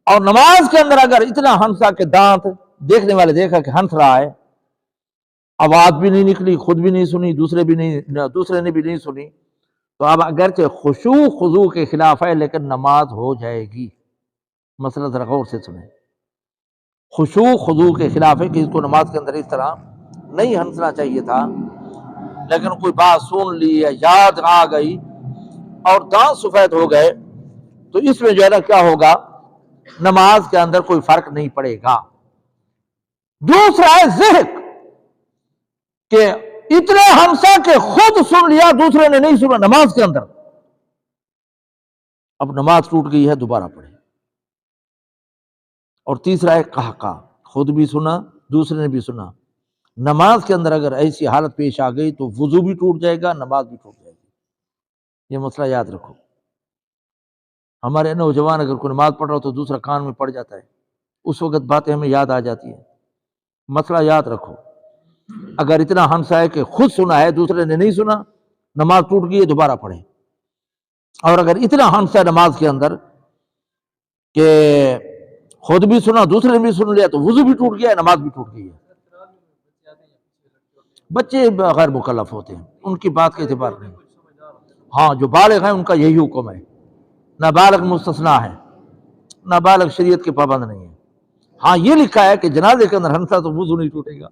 اور نماز کے اندر اگر اتنا ہنسا کہ دانت دیکھنے والے دیکھا کہ ہنس رہا ہے، آواز بھی نہیں نکلی، خود بھی نہیں سنی، دوسرے نے بھی نہیں سنی، تو اب اگرچہ خشوع خضوع کے خلاف ہے لیکن نماز ہو جائے گی۔ مسئلہ ذرا غور سے سنیں، خشوع خضوع کے خلاف ہے کہ اس کو نماز کے اندر اس طرح نہیں ہنسنا چاہیے تھا، لیکن کوئی بات سن لی یا یاد آ گئی اور دانت سفید ہو گئے تو اس میں جو ہے نا کیا ہوگا، نماز کے اندر کوئی فرق نہیں پڑے گا۔ دوسرا ہے ضحک، کہ اتنے ہنسا کہ خود سن لیا دوسرے نے نہیں سنا نماز کے اندر، اب نماز ٹوٹ گئی ہے، دوبارہ پڑھے۔ اور تیسرا ہے قہقہ، خود بھی سنا دوسرے نے بھی سنا۔ نماز کے اندر اگر ایسی حالت پیش آ گئی تو وضو بھی ٹوٹ جائے گا، نماز بھی ٹوٹ جائے گی۔ یہ مسئلہ یاد رکھو۔ ہمارے نوجوان اگر کوئی نماز پڑھ رہا ہو تو دوسرا کان میں پڑ جاتا ہے، اس وقت باتیں ہمیں یاد آ جاتی ہیں۔ مسئلہ یاد رکھو، اگر اتنا ہنسا ہے کہ خود سنا ہے دوسرے نے نہیں سنا، نماز ٹوٹ گئی ہے، دوبارہ پڑھے۔ اور اگر اتنا ہنسا ہے نماز کے اندر کہ خود بھی سنا دوسرے نے بھی سن لیا تو وضو بھی ٹوٹ گیا ہے، نماز بھی ٹوٹ گئی ہے۔ بچے غیر مکلف ہوتے ہیں، ان کی بات کا اعتبار نہیں۔ ہاں جو بالغ ہیں ان کا یہی حکم ہے، نابالغ مستثنا ہے، نابالغ شریعت کے پابند نہیں ہے۔ ہاں یہ لکھا ہے کہ جنازے کے اندر ہنسا تو وضو نہیں ٹوٹے گا۔